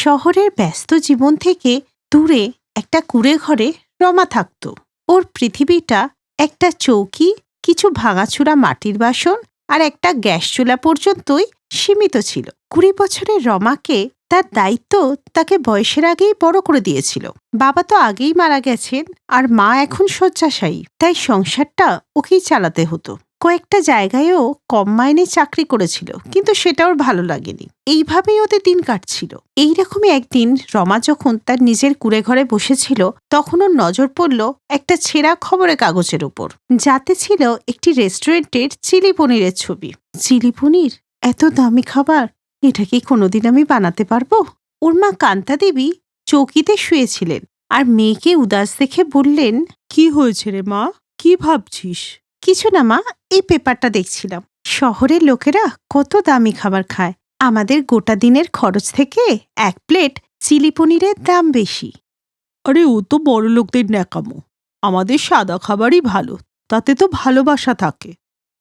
শহরের ব্যস্ত জীবন থেকে দূরে একটা কুঁড়ে ঘরে রমা থাকত। ওর পৃথিবীটা একটা চৌকি, কিছু ভাঙাচুরা মাটির বাসন আর একটা গ্যাস চুলা পর্যন্তই সীমিত ছিল। 20 বছরের রমাকে তার দায়িত্ব তাকে বয়সের আগেই বড় করে দিয়েছিল। বাবা তো আগেই মারা গেছেন আর মা এখন শয্যাশায়ী, তাই সংসারটা ওকেই চালাতে হতো। কয়েকটা জায়গায়ও কম মাইনে চাকরি করেছিল, কিন্তু সেটা ওর ভালো লাগেনি। এইভাবেই ওদের দিন কাটছিল। এইরকমই একদিন রমা যখন তার নিজের কুঁড়ে ঘরে বসেছিল, তখন ওর নজর পড়ল একটা ছেঁড়া খবরের কাগজের উপর, যাতে ছিল একটি রেস্টুরেন্টের চিলি পনিরের ছবি। চিলি পনির? এত দামি খাবার, এটা কি কোনোদিন আমি বানাতে পারবো? ওর মা কান্তা দেবী চৌকিতে শুয়েছিলেন আর মেয়েকে উদাস দেখে বললেন, কি হয়েছে রে মা, কি ভাবছিস? কিছু না মা, এই পেপারটা দেখছিলাম। শহরের লোকেরা কত দামি খাবার খায়, আমাদের গোটা দিনের খরচ থেকে 1 প্লেট চিলি পনিরের দাম বেশি। আরে ও তো বড় লোকদের ন্যাকামো, আমাদের সাদা খাবারই ভালো, তাতে তো ভালোবাসা থাকে।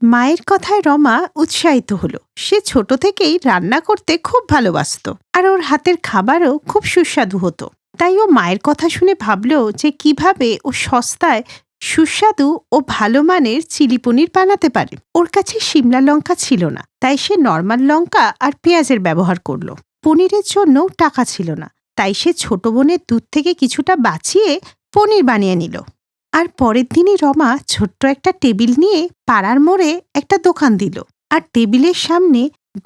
মায়ের কথায় রমা উৎসাহিত হলো। সে ছোট থেকেই রান্না করতে খুব ভালোবাসত আর ওর হাতের খাবারও খুব সুস্বাদু হতো। তাই ও মায়ের কথা শুনে ভাবল যে কিভাবে ও সস্তায় সুস্বাদু ও ভালো মানের চিলি পনির বানাতে পারে। ওর কাছে সিমলা লঙ্কা ছিল না, তাই সে নর্মাল লঙ্কা আর পেঁয়াজের ব্যবহার করলো। পনিরের জন্য টাকা ছিল না, তাই সে ছোট বোনের দুধ থেকে কিছুটা বাঁচিয়ে পনির বানিয়ে নিল। আর পরের দিনই রমা ছোট্ট একটা টেবিল নিয়ে পাড়ার মোড়ে একটা দোকান দিল আর টেবিলের সামনে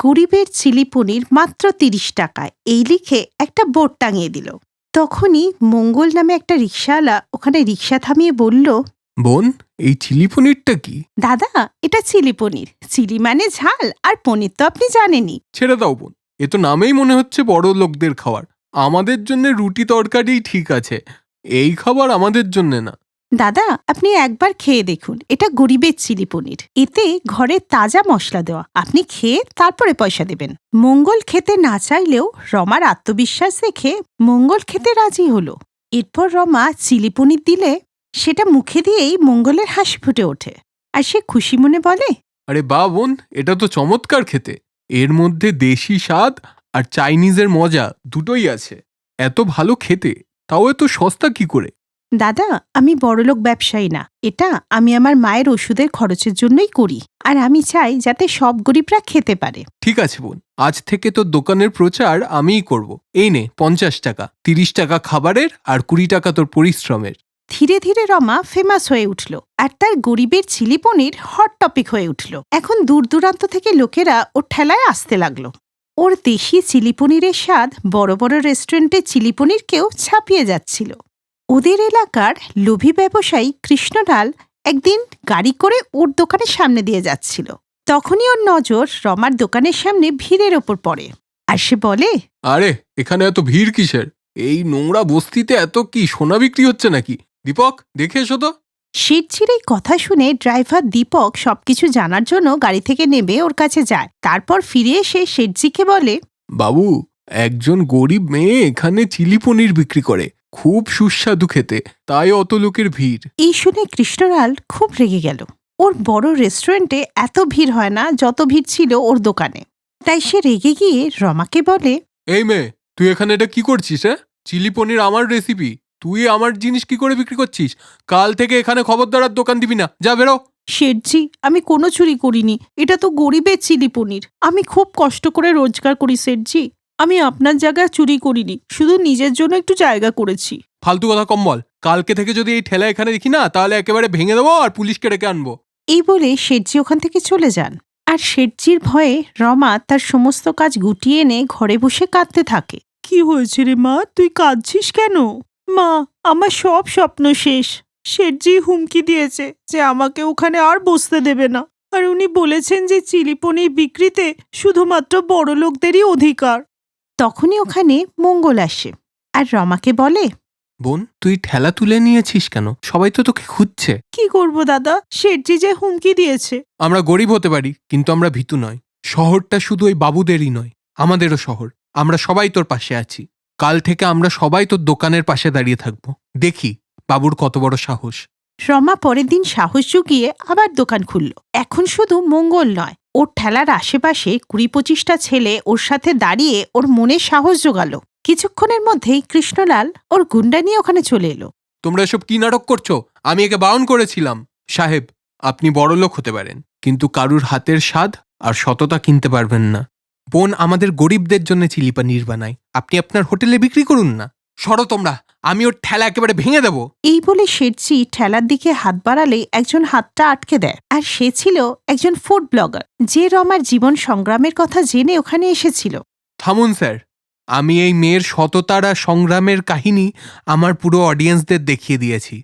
গরিবের চিলি পনির মাত্র 30 টাকায় এই লিখে একটা বোর্ড টাঙিয়ে দিল। তখনই মঙ্গল নামে একটা রিক্সাওয়ালা ওখানে রিক্সা থামিয়ে বলল, বোন, এই চিলি পনিরটা কি? দাদা, এটা চিলি পনির। চিলি মানে ঝাল, আর পনির তো আপনি জানেনই। ছেড়ে দাও বোন, এ তো নামেই মনে হচ্ছে বড় লোকদের খাবার। আমাদের জন্য রুটি তরকারি ঠিক আছে, এই খাবার আমাদের জন্য না। দাদা, আপনি একবার খেয়ে দেখুন, এটা গরিবের চিলি পনির। এতে ঘরে তাজা মশলা দেওয়া, আপনি খেয়ে তারপরে পয়সা দেবেন। মঙ্গল খেতে না চাইলেও রমার আত্মবিশ্বাস দেখে মঙ্গল খেতে রাজি হলো। এরপর রমা চিলি পনির দিলে সেটা মুখে দিয়েই মঙ্গলের হাসি ফুটে ওঠে আর সে খুশি মনে বলে, আরে বা বোন, এটা তো চমৎকার খেতে। এর মধ্যে দেশি স্বাদ আর চাইনিজের মজা দুটোই আছে। এত ভালো খেতে, তাও এত সস্তা কি করে? দাদা, আমি বড়লোক ব্যবসায়ী না, এটা আমি আমার মায়ের ওষুধের খরচের জন্যই করি, আর আমি চাই যাতে সব গরিবরা খেতে পারে। ঠিক আছে বোন, আজ থেকে তোর দোকানের প্রচার আমিই করব। এই নে 50 টাকা, 30 টাকা খাবারের আর 20 টাকা তোর পরিশ্রমের। ধীরে ধীরে রমা ফেমাস হয়ে উঠল আর তার গরিবের চিলি পনির হট টপিক হয়ে উঠল। এখন দূর দূরান্ত থেকে লোকেরা ওর ঠেলায় আসতে লাগলো। ওর দেশি চিলি পনিরের স্বাদ বড় বড় রেস্টুরেন্টের চিলি পনিরকেও ছাপিয়ে যাচ্ছিল। ওদের এলাকার লোভী ব্যবসায়ী কৃষ্ণলাল একদিন গাড়ি করে ওর দোকানের সামনে দিয়ে যাচ্ছিল। তখনই ওর নজর রমার দোকানের সামনে ভিড়ের ওপর পড়ে আর সে বলে, আরে এখানে এত ভিড় কিসের? এই নোংরা বস্তিতে এত কি সোনা বিক্রি হচ্ছে নাকি? দীপক, দেখে এসো তো। শেঠজির এই কথা শুনে ড্রাইভার দীপক সবকিছু জানার জন্য গাড়ি থেকে নেমে ওর কাছে যায়। তারপর ফিরে এসে শেঠজিকে বলে, বাবু, একজন গরিব মেয়ে এখানে চিলি পনির বিক্রি করে, খুব সুস্বাদু খেতে, তাই অত লোকের ভিড়। এই শুনে কৃষ্ণলাল খুব রেগে গেল। ওর বড় রেস্টুরেন্টে এত ভিড় হয় না যত ভিড় ছিল ওর দোকানে। তাই সে রেগে গিয়ে রমাকে বলে, এই মেয়ে, তুই এখানে এটা কি করছিস? হ্যাঁ, চিলি পনির আমার রেসিপি, তুই আমার জিনিস কি করে বিক্রি করছিস? কাল থেকে এখানে খবরদার আর দোকান দিবি না, যা বেরো। শেঠজি, আমি কোনো চুরি করিনি, এটা তো গরিবের চিলি পনির। আমি খুব কষ্ট করে রোজগার করি শেঠজি, আমি আপনার জায়গায় চুরি করিনি, শুধু নিজের জন্য একটু জায়গা করেছি। ফালতু কথা কম বল। কালকে থেকে যদি এই ঠেলা এখানে দেখি না, তাহলে একেবারে ভেঙে দেবো আর পুলিশকে ডেকে আনবো। এই বলে শেঠজি ওখান থেকে চলে যান। আর শেঠজির ভয়ে রমা তার সমস্ত কাজ গুটিয়ে এনে ঘরে বসে কাঁদতে থাকে। কি হয়েছে রে মা, তুই কাঁদছিস কেন? মা, আমার সব স্বপ্ন শেষ। শেঠজি হুমকি দিয়েছে যে আমাকে ওখানে আর বসতে দেবে না, আর উনি বলেছেন যে চিলি পনির বিক্রিতে শুধুমাত্র বড় লোকদেরই অধিকার। তখনই ওখানে মঙ্গল আসে আর রমাকে বলে, বোন, তুই ঠেলা তুলে নিয়েছিস কেন? সবাই তো তোকে খুঁজছে। কি করব দাদা, শেঠজি যে হুমকি দিয়েছে। আমরা গরিব হতে পারি, কিন্তু আমরা ভীতু নয়। শহরটা শুধু ওই বাবুদেরই নয়, আমাদেরও শহর। আমরা সবাই তোর পাশে আছি। কাল থেকে আমরা সবাই তোর দোকানের পাশে দাঁড়িয়ে থাকবো। দেখি বাবুর কত বড় সাহস। রমা পরের দিন সাহস জুগিয়ে আবার দোকান খুলল। এখন শুধু মঙ্গল নয়, ওর ঠেলার আশেপাশে 20-25টা ছেলে ওর সাথে দাঁড়িয়ে ওর মনে সাহস জোগালো। কিছুক্ষণের মধ্যেই কৃষ্ণলাল ওর গুন্ডা নিয়ে ওখানে চলে এলো। তোমরা এসব কি নাটক করছো? আমি একে বারণ করেছিলাম। সাহেব, আপনি বড়লোক হতে পারেন, কিন্তু কারুর হাতের স্বাদ আর সততা কিনতে পারবেন না। বোন আমাদের গরিবদের জন্য চিলি পানির বানায়, আপনি আপনার হোটেলে বিক্রি করুন না। সরো তোমরা, আমি ওর ঠেলা একেবারে ভেঙে দেবো। এই বলে শেঠজি ঠেলার দিকে হাত বাড়ালে একজন হাতটা আটকে দেয়, আর সে ছিল একজন ফুড ব্লগার, যে রমার জীবন সংগ্রামের কথা জেনে ওখানে এসেছিল। থামুন স্যার, আমি এই মেয়ের সততার আর সংগ্রামের কাহিনী আমার পুরো অডিয়েন্সদের দেখিয়ে দিয়েছি।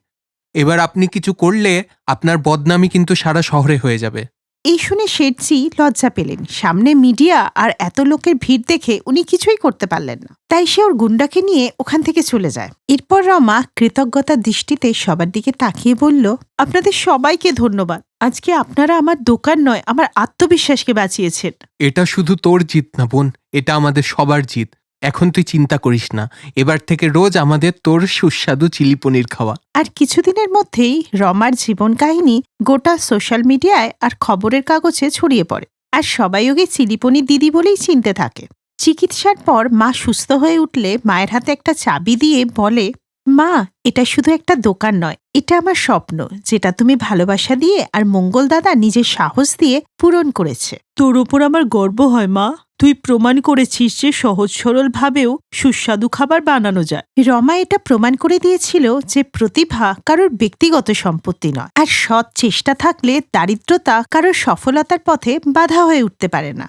এবার আপনি কিছু করলে আপনার বদনামি কিন্তু সারা শহরে হয়ে যাবে। এই শুনে শেঠজি লজ্জা পেলেন। সামনে মিডিয়া আর এত লোকের ভিড় দেখে উনি কিছুই করতে পারলেন না, তাই সে ওর গুন্ডাকে নিয়ে ওখান থেকে চলে যায়। এরপর রমা কৃতজ্ঞতার দৃষ্টিতে সবার দিকে তাকিয়ে বলল, আপনাদের সবাইকে ধন্যবাদ। আজকে আপনারা আমার দোকান নয়, আমার আত্মবিশ্বাসকে বাঁচিয়েছেন। এটা শুধু তোর জিত না বোন, এটা আমাদের সবার জিত। এখন তুই চিন্তা করিস না, এবার থেকে রোজ আমাদের তোর সুস্বাদু চিলি পনির খাওয়া। আর কিছুদিনের মধ্যেই রমার জীবন কাহিনী গোটা সোশ্যাল মিডিয়ায় আর খবরের কাগজে ছড়িয়ে পড়ে, আর সবাই ওকে চিলিপনির দিদি বলেই চিনতে থাকে। চিকিৎসার পর মা সুস্থ হয়ে উঠলে মায়ের হাতে একটা চাবি দিয়ে বলে, মা, এটা শুধু একটা দোকান নয়, এটা আমার স্বপ্ন, যেটা তুমি ভালোবাসা দিয়ে আর মঙ্গল দাদা নিজের সাহস দিয়ে পূরণ করেছে। তোর ওপর আমার গর্ব হয় মা। তুই প্রমাণ করেছিস যে সহজ সরল ভাবেও সুস্বাদু খাবার বানানো যায়। রমা এটা প্রমাণ করে দিয়েছিল যে প্রতিভা কারোর ব্যক্তিগত সম্পত্তি নয়, আর সৎ চেষ্টা থাকলে দারিদ্রতা কারোর সফলতার পথে বাধা হয়ে উঠতে পারে না।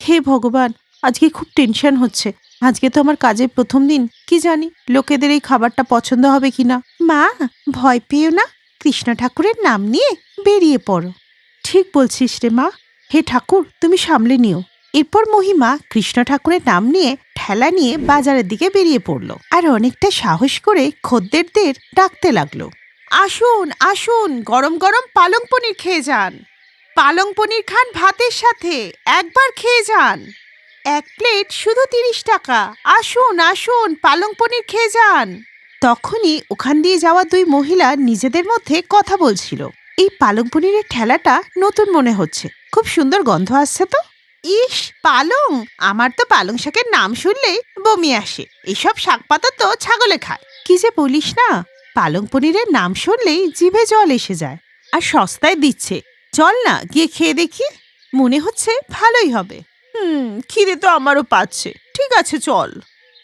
হে ভগবান, আজকে খুব টেনশন হচ্ছে। আজকে তো আমার কাজের প্রথম দিন, কি জানি লোকেদের এই খাবারটা পছন্দ হবে কিনা। মা, ভয় পেও না, কৃষ্ণ ঠাকুরের নাম নিয়ে বেরিয়ে পড়ো। ঠিক বলছিস রে মা, হে ঠাকুর তুমি সামলে নিও। এরপর মহিমা কৃষ্ণ ঠাকুরের নাম নিয়ে ঠেলা নিয়ে বাজারের দিকে বেরিয়ে পড়ল, আর অনেকটা সাহস করে খদ্দেরদের ডাকতে লাগলো, আসুন আসুন, গরম গরম পালং পনির খেয়ে যান। পালং পনির খান ভাতের সাথে, একবার খেয়ে যান। এক প্লেট শুধু 30 টাকা, আসুন আসুন, পালং পনির খেয়ে যান। তখনই ওখান দিয়ে যাওয়া দুই মহিলা নিজেদের মধ্যে কথা বলছিল। এই পালং পনিরের ঠেলাটা নতুন মনে হচ্ছে, খুব সুন্দর গন্ধ আসছে তো। ইস, পালং! আমার তো পালং শাকের নাম শুনলেই বমি আসে। এসব শাক পাতা তো ছাগলে খায়। কি যে বলিস না, পালং পনিরের নাম শুনলেই জিভে জল এসে যায়, আর সস্তায় দিচ্ছে। চল না গিয়ে খেয়ে দেখি, মনে হচ্ছে ভালোই হবে। খিদে তো আমারও পাচ্ছে, ঠিক আছে চল।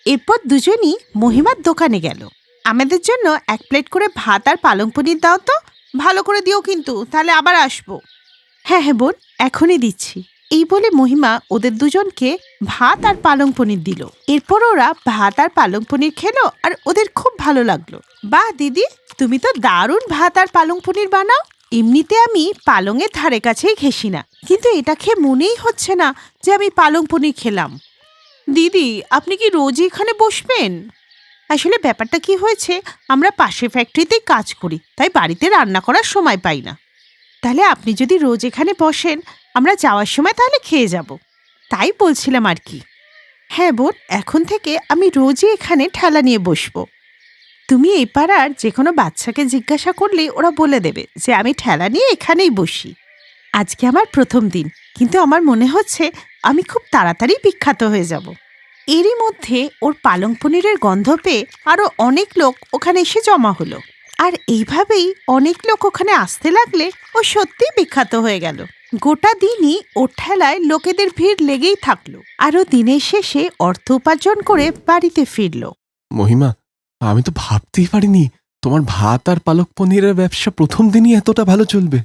এরপর দুজনই মহিমার দোকানে গেল। আমাদের জন্য 1 প্লেট করে ভাত আর পালং পনির দাও তো, ভালো করে দিও কিন্তু, তাহলে আবার আসবো। হ্যাঁ হ্যাঁ বোন, এখনই দিচ্ছি। এই বলে মহিমা ওদের দুজনকে ভাত আর পালং পনির দিল। এরপর ওরা ভাত আর পালং পনির খেলো, আর ওদের খুব ভালো লাগলো। বাহ দিদি, তুমি তো দারুণ ভাত আর পালং পনির বানাও। এমনিতে আমি পালংয়ের ধারে কাছেই ঘেঁষি না, কিন্তু এটা খেয়ে মনেই হচ্ছে না যে আমি পালং পনির খেলাম। দিদি, আপনি কি রোজই এখানে বসবেন? আসলে ব্যাপারটা কি হয়েছে, আমরা পাশে ফ্যাক্টরিতেই কাজ করি, তাই বাড়িতে রান্না করার সময় পাই না। তাহলে আপনি যদি রোজ এখানে বসেন, আমরা যাওয়ার সময় তাহলে খেয়ে যাব, তাই বলছিলাম আর কি। হ্যাঁ বোন, এখন থেকে আমি রোজই এখানে ঠেলা নিয়ে বসবো। তুমি এই পাড়ার যে কোনো বাচ্চাকে জিজ্ঞাসা করলেই ওরা বলে দেবে যে আমি ঠেলা নিয়ে এখানেই বসি। আজকে আমার প্রথম দিন, কিন্তু আমার মনে হচ্ছে আমি খুব তাড়াতাড়ি বিখ্যাত হয়ে যাব। এরই মধ্যে ওর পালং পনিরের গন্ধ পেয়ে আরও অনেক লোক ওখানে এসে জমা হলো, আর এইভাবেই অনেক লোক ওখানে আসতে লাগলে ও সত্যিই বিখ্যাত হয়ে গেল। গোটা দিনই ওর ঠেলায় লোকেদের ভিড় লেগেই থাকলো, আরও দিনের শেষে অর্থ উপার্জন করে বাড়িতে ফিরল। মহিমা, আমি তো ভাবতেই পারিনি তোমার ভাত আর পালক পনিরের ব্যবসা প্রথম দিনই এতটা ভালো চলবে।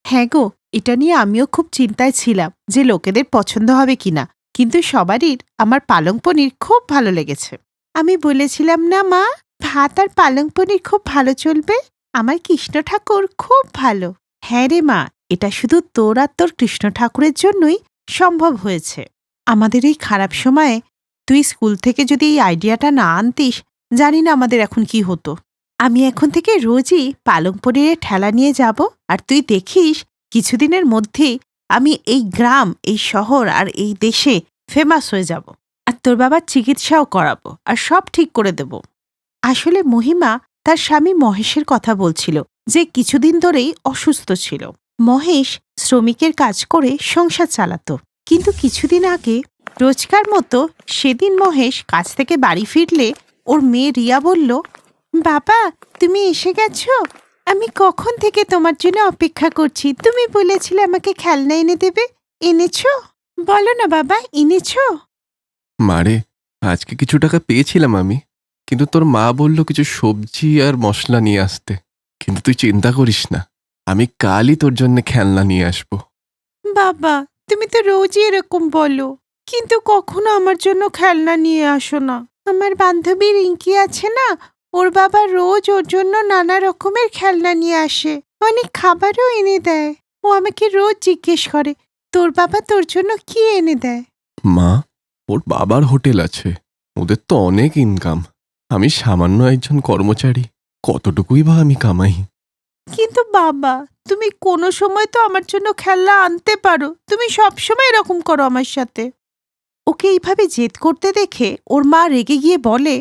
হ্যাঁ গো, এটা নিয়ে আমিও খুব চিন্তায় ছিলাম যে লোকেদের পছন্দ হবে কিনা, কিন্তু সবারই আমার পালং পনির খুব ভালো লেগেছে। আমি বলেছিলাম না মা, ভাত আর পালং পনির খুব ভালো চলবে। আমার কৃষ্ণ ঠাকুর খুব ভালো। হ্যাঁ রে মা, এটা শুধু তোর আর তোর কৃষ্ণ ঠাকুরের জন্যই সম্ভব হয়েছে। আমাদের এই খারাপ সময়ে তুই স্কুল থেকে যদি এই আইডিয়াটা না আনতিস, জানি না আমাদের এখন কি হতো। আমি এখন থেকে রোজই পালং পনিরের ঠেলা নিয়ে যাব, আর তুই দেখিস কিছুদিনের মধ্যেই আমি এই গ্রাম, এই শহর আর এই দেশে ফেমাস হয়ে যাব, আর তোর বাবার চিকিৎসাও করাবো আর সব ঠিক করে দেব। আসলে মহিমা তার স্বামী মহেশের কথা বলছিল, যে কিছুদিন ধরেই অসুস্থ ছিল। মহেশ শ্রমিকের কাজ করে সংসার চালাতো। কিন্তু কিছুদিন আগে রোজকার মতো সেদিন মহেশ কাজ থেকে বাড়ি ফিরলে ওর মেয়ে রিয়া বলল, বাবা তুমি এসে গেছো? আমি কখন থেকে তোমার জন্য অপেক্ষা করছি। তুমি বলেছিলে আমাকে খেলনা এনে দেবে, এনেছো? বলো না বাবা, এনেছো? মারে, আজকে কিছু টাকা পেয়েছিলাম আমি, কিন্তু তোর মা বলল কিছু সবজি আর মশলা নিয়ে আসতে। কিন্তু তুই চিন্তা করিস না, আমি কালই তোর জন্য খেলনা নিয়ে আসবো। বাবা তুমি তো রোজই এরকম বলো, কিন্তু কখনো আমার জন্য খেলনা নিয়ে আসো না। আমার বান্ধবী রিঙ্কি আছে না, ওর বাবা রোজ ওর জন্য নানা রকমের খেলনা নিয়ে আসে, অনেক খাবারও এনে দেয়। ও আমাকে রোজ জিজ্ঞেস করে, তোর বাবা তোর জন্য কি এনে দেয়? মা, ওর বাবার হোটেল আছে, ওদের তো অনেক ইনকাম। আমি সামান্য একজন কর্মচারী, কতটুকুই বা আমি কামাই। কিন্তু বাবা তুমি কোনো সময় তো আমার জন্য খেলনা আনতে পারো, তুমি সব সময় এরকম করো আমার সাথে। ওকে এইভাবে জেদ করতে দেখে ওর মা রেগে গিয়ে বলে,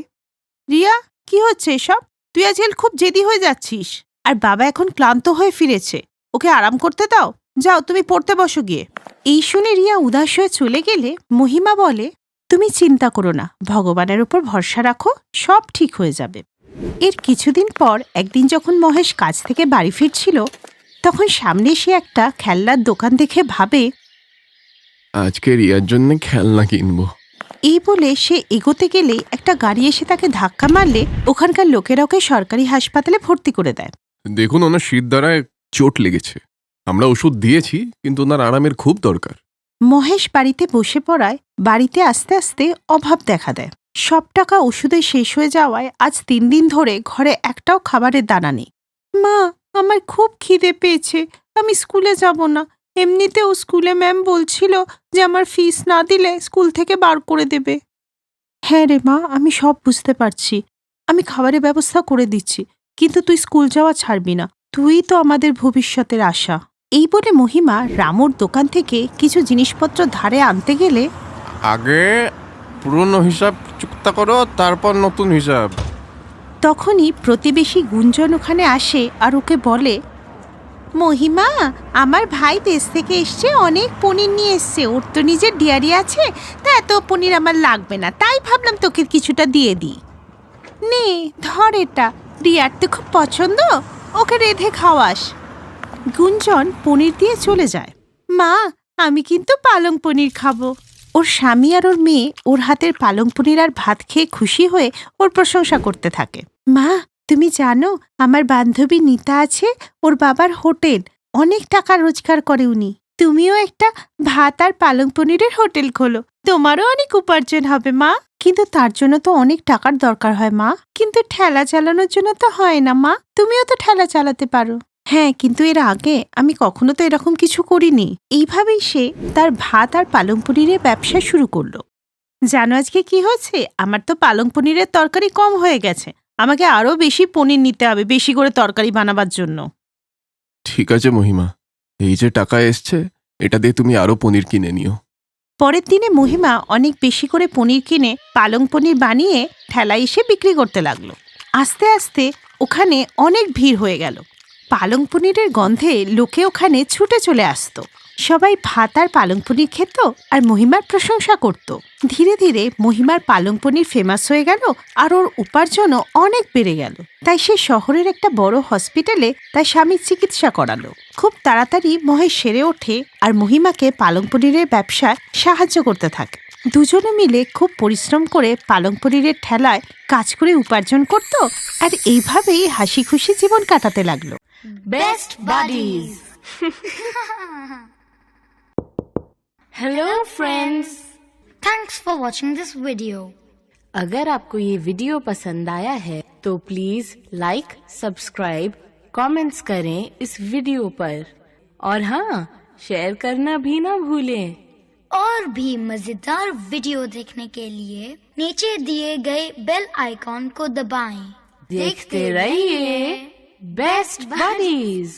রিয়া কি হচ্ছে এসব? তুই আজকাল খুব জেদি হয়ে যাচ্ছিস। আর বাবা এখন ক্লান্ত হয়ে ফিরেছে, ওকে আরাম করতে দাও। যাও তুমি পড়তে বসো গিয়ে। এই শুনে রিয়া উদাস হয়ে চলে গেলে মহিমা বলে, তুমি চিন্তা করো না, ভগবানের উপর ভরসা রাখো, সব ঠিক হয়ে যাবে। এর কিছুদিন পর একদিন যখন মহেশ কাজ থেকে বাড়ি ফিরছিল, তখন সামনে সে একটা খেলনার দোকান দেখে ভাবে, আজকে রিয়ার জন্য খেলনা কিনবো। এই বলে সে এগোতে গেলে একটা গাড়ি এসে তাকে ধাক্কা মারলে ওখানকার লোকেরা ওকে সরকারি হাসপাতালে ভর্তি করে দেয়। দেখুন, ওনার শিরদাঁড়ায় চোট লেগেছে। আমরা ওষুধ দিয়েছি, কিন্তু ওনার আরামের খুব দরকার। মহেশ বাড়িতে বসে পড়ায় বাড়িতে আস্তে আস্তে অভাব দেখা দেয়। সব টাকা ওষুধে শেষ হয়ে যাওয়ায় আজ 3 দিন ধরে ঘরে একটাও খাবারের দানা নেই। মা আমার খুব খিদে পেয়েছে, আমি স্কুলে যাব না। এমনিতেও স্কুলে ম্যাম বলছিল যে আমার ফিস না দিলে স্কুল থেকে বার করে দেবে। হ্যাঁ রে মা, আমি সব বুঝতে পারছি, আমি খাবারের ব্যবস্থা করে দিচ্ছি, কিন্তু তুই স্কুল যাওয়া ছাড়বি না, তুই তো আমাদের ভবিষ্যতের আশা। এই বলে মহিমা রামুর দোকান থেকে কিছু জিনিসপত্র ধারে আনতে গেলে আগে পুরনো হিসাব চুক্তা করো, তারপর নতুন হিসাব। তখনই প্রতিবেশী গুঞ্জন ওখানে আসে আর ওকে বলে, মহিমা আমার ভাই দেশ থেকে এসছে, অনেক পনির নিয়ে এসছে, ওর তো নিজের ডেয়ারি আছে, তা এত পনির আমার লাগবে না, তাই ভাবলাম তোকে কিছুটা দিয়ে দিই। নে ধর, এটা রিয়ার তো খুব পছন্দ, ওকে রেঁধে খাওয়াস। গুঞ্জন পনির দিয়ে চলে যায়। মা আমি কিন্তু পালং পনির খাবো। ওর স্বামী আর ওর মেয়ে ওর হাতের পালং পনির আর ভাত খেয়ে খুশি হয়ে ওর প্রশংসা করতে থাকে। মা তুমি জানো আমার বান্ধবী নিতা আছে, ওর বাবার হোটেল, অনেক টাকা রোজগার করে উনি। তুমিও একটা ভাত আর পালং পনিরের হোটেল খোলো, তোমারও অনেক উপার্জন হবে মা। কিন্তু তার জন্য তো অনেক টাকার দরকার হয় মা। কিন্তু ঠেলা চালানোর জন্য তো হয় না মা, তুমিও তো ঠেলা চালাতে পারো। হ্যাঁ, কিন্তু এর আগে আমি কখনো তো এরকম কিছু করিনি। এইভাবেই সে তার ভাত আর পালং পনিরের ব্যবসা শুরু করলো। জানো আজকে কি হচ্ছে? আমার তো পালং পনিরের তরকারি কম হয়ে গেছে, আমাকে আরো বেশি পনির নিতে হবে বেশি করে তরকারি বানাবার জন্য। ঠিক আছে মহিমা, এই যে টাকা এসছে, এটা দিয়ে তুমি আরো পনির কিনে নিও। পরের দিনে মহিমা অনেক বেশি করে পনির কিনে পালং পনির বানিয়ে ঠেলায় এসে বিক্রি করতে লাগলো। আস্তে আস্তে ওখানে অনেক ভিড় হয়ে গেল। পালং পনিরের গন্ধে লোকে ওখানে ছুটে চলে আসতো। সবাই ভাত আর পালং পনির খেত আর মহিমার প্রশংসা করত। ধীরে ধীরে মহিমার পালং পনির ফেমাস হয়ে গেল আর ওর উপার্জনও অনেক বেড়ে গেল। তাই সে শহরের একটা বড় হসপিটালে তার স্বামীর চিকিৎসা করালো। খুব তাড়াতাড়ি মহেশ সেরে ওঠে আর মহিমাকে পালং পনিরের ব্যবসায় সাহায্য করতে থাকে। দুজনে মিলে খুব পরিশ্রম করে পালং পনিরের ঠেলায় কাজ করে উপার্জন করত আর এইভাবেই হাসি খুশি জীবন কাটাতে লাগলো। Best buddies. Hello friends. Thanks for watching this video. अगर आपको ये वीडियो पसंद आया है तो प्लीज लाइक, सब्सक्राइब, कमेंट्स करें इस वीडियो पर और हाँ, शेयर करना भी ना भूलें। और भी मजेदार वीडियो देखने के लिए नीचे दिए गए बेल आइकॉन को दबाएं। देखते रहिए बेस्ट बडीज।